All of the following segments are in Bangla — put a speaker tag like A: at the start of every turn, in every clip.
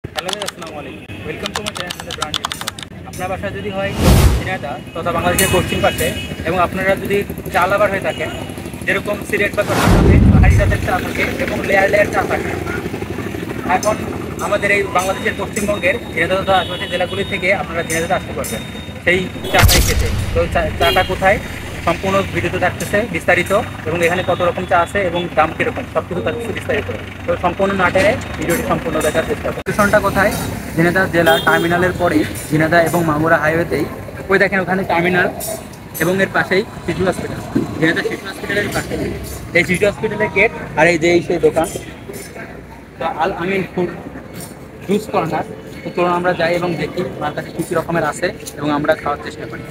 A: হ্যালো ভাই, আসসালামু আলাইকুম। Welcome to my channel brand. আপনার বাসা যদি হয় ঝিনাইদহ তথা বাংলাদেশের পশ্চিম পাশে এবং আপনারা যদি চা লাভার হয়ে থাকেন, যেরকম সিলেট বা চট্টগ্রামে পাহাড়ি জাতের চা থাকে এবং লেয়ার লেয়ার চা থাকে, এখন আমাদের এই বাংলাদেশের পশ্চিমবঙ্গের ঝিনাইদহ তথা আশেপাশের জেলাগুলি থেকে আপনারা ঝিনাইদহ আসতে পারবেন সেই চাটাই খেতে। তো চাটা কোথায় সম্পূর্ণ ভিডিওতে থাকতেছে বিস্তারিত, এবং এখানে কত রকম চা আছে এবং দাম কীরকম সব কিছু থাকতেছে বিস্তারিত। তো সম্পূর্ণ না টেনে ভিডিওটি সম্পূর্ণ দেখার চেষ্টা করুন। স্টেশনটা কোথায়? ঝিনাইদহ জেলার টার্মিনালের পরেই, ঝিনাইদহ এবং মাগুরা হাইওয়েতেই। ওই দেখেন ওখানে টার্মিনাল এবং এর পাশেই শিশু হসপিটাল। ঝিনাইদহ শিশু হসপিটালের পাশে এই শিশু হসপিটালের গেট, আর এই যে সেই দোকান আল আমিন ফুড জুস কর্নার। তো চলুন আমরা যাই এবং দেখি আমার কাছে কী কী রকমের আছে এবং আমরা খাওয়ার চেষ্টা করি।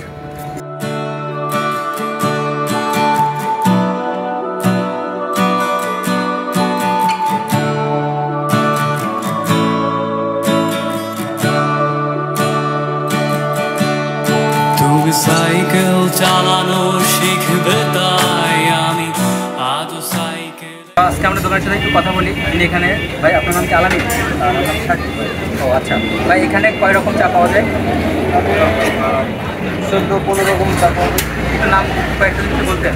B: তুমি সাইকেল চালানো শিখবে তাই আমি আজও সাইকেল।
A: আজকে আমরা দোকানের সাথে একটু কথা বলি। তিনি এখানে, ভাই আপনার নাম কি আলামিন? ও আচ্ছা ভাই, এখানে কয় রকম চা পাওয়া যায়?
C: 14-15 রকম চা পাওয়া যায়।
A: একটু নাম কয়েকটা কিছু বলতেন?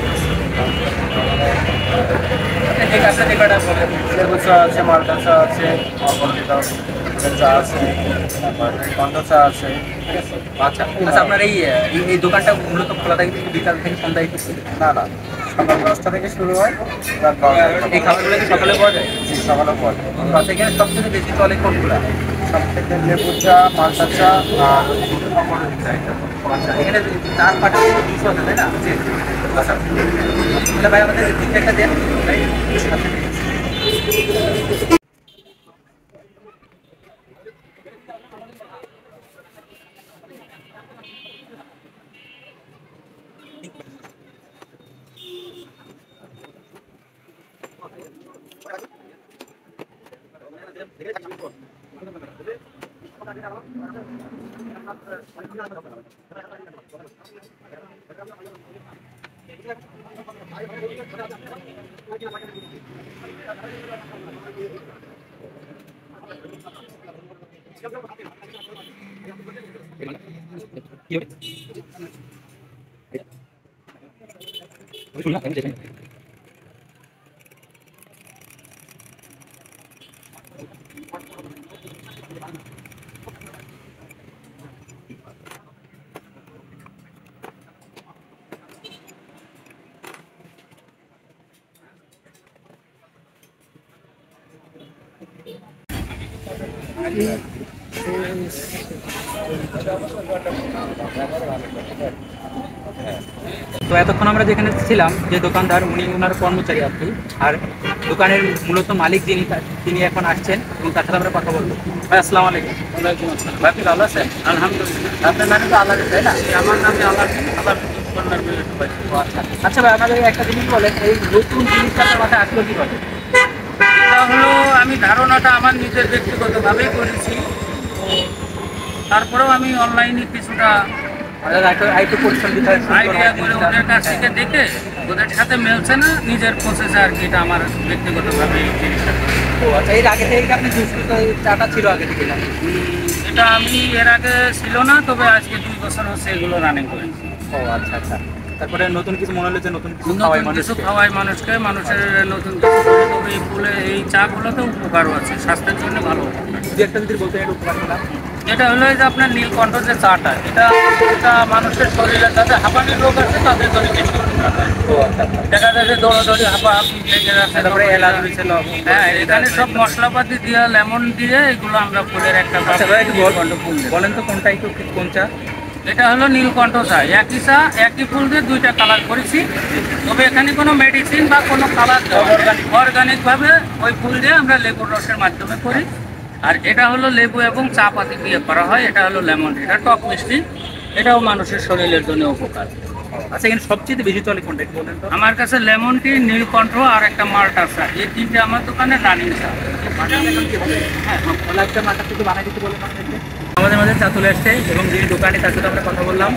A: আপনার যে কয়টা বলবেন।
C: লেবু চা আছে, মালটা চা আছে, অপরাজিতা চা আছে, তারপর কন্দ চা আছে।
A: আচ্ছা আচ্ছা, আপনার এই এই দোকানটা মূলত খোলা থাকে কিন্তু বিকাল থেকে সন্ধ্যায়?
C: না না, সকাল 10টা থেকে শুরু হয়, রাত 12টা।
A: এই খাবারগুলো কি সকালে পাওয়া যায়?
C: জি, সকালে পাওয়া যায়।
A: আচ্ছা, এখানে সবথেকে বেশি চলে কোনগুলো?
C: সব থেকে লেবু চা, মালটা চা আর অপরাজিতা এটা।
A: আচ্ছা, এখানে চার পাটা দুশো আছে তাই না? আচ্ছা, তাহলে ভাই আমাদের তিনটে একটা দেন ভাই। তো এতক্ষণ আমরা যেখানে ছিলাম, যে দোকানদার উনি ওনার কর্মচারী আর কি, আর দোকানের মূলত মালিক যিনি তিনি এখন আসছেন এবং তার সাথে আমরা কথা বলবো। ভাই আসসালামু আলাইকুম।
C: ওয়ালাইকুম আসসালাম।
A: ভাই আপনি ভালো আছেন?
C: আলহামদুলিল্লাহ।
A: আপনার নাম তো আলাদা তাই না?
C: আমার নামে আলামিন কর্নার মিলে ভাই।
A: আচ্ছা আচ্ছা ভাই, আমাদের একটা জিনিস বলেন, এই নতুন জিনিসটা আপনার মাথায় আসলো কীভাবে?
C: এটা হলো, আমি ধারণাটা আমার নিজের ব্যক্তিগতভাবেই করেছি। তারপরেও আমি অনলাইনে কিছুটা
A: আরেকটু পরিশ্রম দিতে হয়, সুন্দর
C: আইডিয়া
A: হয়
C: করে
A: জিনিসটা।
C: ওদের কাছ থেকে দেখে ওদের সাথে মেলছে না, নিজের প্রসেসে আর কি। এটা আমার ব্যক্তিগতভাবে এই জিনিসটা করি।
A: ও আচ্ছা, এর আগে থেকে কি আপনি জুস চাটা ছিল আগে থেকে না?
C: এটা আমি এর আগে ছিল না, তবে আজকে 2 বছর হচ্ছে এগুলো রানিং করেছি।
A: ও আচ্ছা আচ্ছা, তারপরে নতুন কিছু মনে হলো যে নতুন কিছু খাওয়াই
C: নতুন কিছু
A: মানুষকে।
C: খাওয়াই মানুষকে, মানুষের নতুন কিছু করে। তবে এই ফুলে এই চাগুলোতে উপকারও আছে, স্বাস্থ্যের জন্য ভালো।
A: দু একটা যদি বলতে একটু উপকার পেলাম।
C: এটা হলো এই যে আপনার নীলকণ্ঠ যে চাটা, এটা এটা মানুষের শরীরে যাদের হাঁপানির রোগ আছে তাদের জন্য বেশি উপকার হয়।
A: ও আচ্ছা আচ্ছা,
C: দেখা যায় যে দৌড়াদৌড়ি হাঁপাহাঁপি লেগে যাচ্ছে,
A: তারপরে এলাচ দিচ্ছে, লবঙ্গ,
C: হ্যাঁ, এখানে সব মশলাপাতি দিয়ে, লেমন দিয়ে এগুলো আমরা ফুলের একটা
A: আচ্ছা ভাই একটু
C: নীলকণ্ঠ ফুল দিই।
A: বলেন তো কোনটা একটু কোন চা?
C: এটা হলো নীলকণ্ঠ চা। একই চা, একই ফুল দিয়ে 2টা কালার করেছি। তবে এখানে কোনো মেডিসিন বা কোনো কালার অর্গানিকভাবে ওই ফুল দিয়ে আমরা লেবুর রসের মাধ্যমে করি। আর এটা হলো লেবু এবং চা পাতি দিয়ে করা হয়। এটা হলো লেমন, এটা টক মিষ্টি, এটাও মানুষের শরীরের জন্য উপকার।
A: আচ্ছা, এখানে সবচেয়ে বেশি চলে কোনটা একটু বলেন তো?
C: আমার কাছে লেমন টি, নীলকণ্ঠ আর একটা মাল্টা চা, এই 3টে আমার দোকানে রানিং চা।
A: হ্যাঁ, তাহলে একটা মাথা থেকে বানাই দিতে বলে আমাদের মাঝে চা চলে আসছে এবং যিনি দোকানে তার সাথে আমরা কথা বললাম।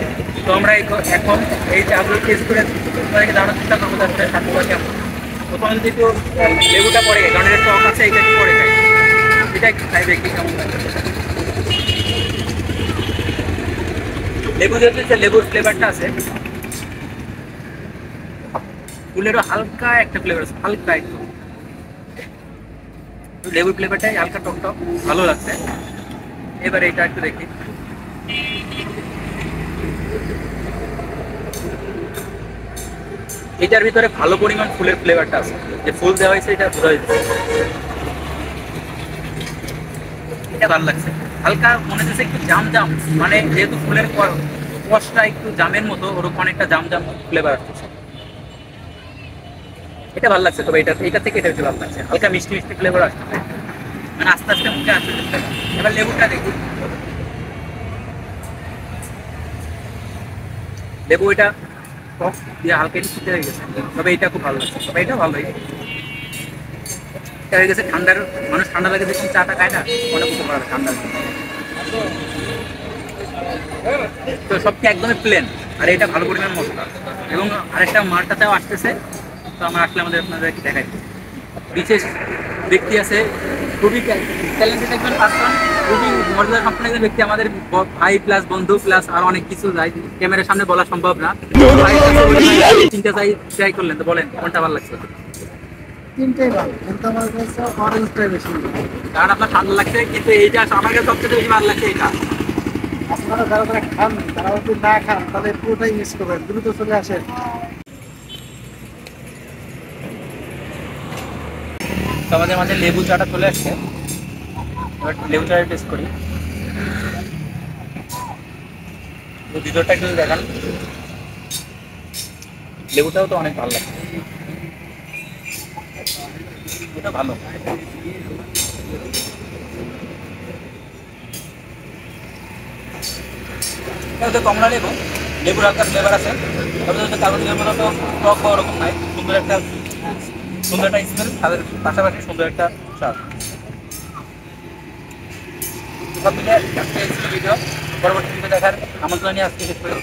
A: তো আমরা এখন এই চাগুলো টেস্ট করে তাদেরকে জানার চেষ্টা করবো তার সাথে কেমন। প্রথমে যদি একটু লেবুটা পড়ে, কারণ এটা টক আছে, এইটা একটু পড়ে যায়। এটা একটু খাই দেখি কেমন লাগে। লেবু যেহেতু লেবুর ফ্লেভারটা আছে, ফুলেরও হালকা একটা ফ্লেভার আছে, হালকা একটু লেবুর ফ্লেভারটাই হালকা টক টক ভালো লাগছে। এবার এটা একটু দেখি। এটার ভিতরে ভালো পরিমাণ ফুলের ফ্লেভারটা আছে, যে ফুল দেওয়া হয়েছে এটা বোঝা যাচ্ছে। এটা ভালো লাগছে, হালকা মনে হচ্ছে একটু জাম জাম, মানে যেহেতু ফুলের কষটা একটু জামের মতো, ওরকম অনেকটা জাম জাম ফ্লেভার আসছে। এটা ভালো লাগছে, তবে এটা থেকে এটা বেশি ভালো লাগছে, হালকা মিষ্টি মিষ্টি ফ্লেভার আসছে, মানে আস্তে আস্তে মুখে আসছে। এবার লেবুটা দেখি। লেবু এটা টক দিয়ে হালকা একটু ফুটে হয়ে গেছে, তবে এটা খুব ভালো লাগছে, তবে এটা ভালোই। এটা হয়ে গেছে ঠান্ডার, মানুষ ঠান্ডা লাগে দেখুন চাটা খায় না, অনেক উপকার হবে ঠান্ডার। তো সবটি একদমই প্লেন, আর এটা ভালো পরিমাণ মশলা। এবং আরেকটা মারটাতেও আসতেছে, তো আমরা আসলে আমাদের আপনাদেরকে দেখাই। বিশেষ ব্যক্তি আছে, খুবই ট্যালেন্টেড একজন পার্সন, খুবই মর্যাদা সম্পন্ন একজন ব্যক্তি, আমাদের ভাই প্লাস বন্ধু প্লাস আর অনেক কিছু যায়, ক্যামেরার সামনে বলা সম্ভব না। চিন্তা ট্রাই করলেন, তো বলেন কোনটা ভালো লাগছে?
D: তিনটেই ভালো, কিন্তু আমার কাছে অরেঞ্জটাই বেশি ভালো লাগে।
A: কারণ আপনার ঠান্ডা লাগছে, কিন্তু এইটা আমার কাছে সবচেয়ে বেশি ভালো লাগছে এটা।
D: আপনারা যারা যারা খান, তারা যদি না খান তাহলে পুরোটাই মিস করবেন, দ্রুত চলে আসেন।
A: তো আমাদের মাঝে লেবু চাটা চলে আসছে, এবার লেবু চাটা টেস্ট করি। তো ভিতরটা একটু দেখান। লেবুটাও তো অনেক ভালো লাগছে, এটা ভালো। এটা হচ্ছে কমলা লেবু, লেবুর হালকা ফ্লেভার আছে, তবে হচ্ছে কাগজ লেবুর মতো টক বা ওরকম নাই, সুন্দর একটা স্মেল, তাদের পাশাপাশি সুন্দর একটা স্বাদ। সব মিলে একটা ভিডিও পরবর্তী ভিডিও দেখার আমন্ত্রণ নিয়ে আজকে শেষ করে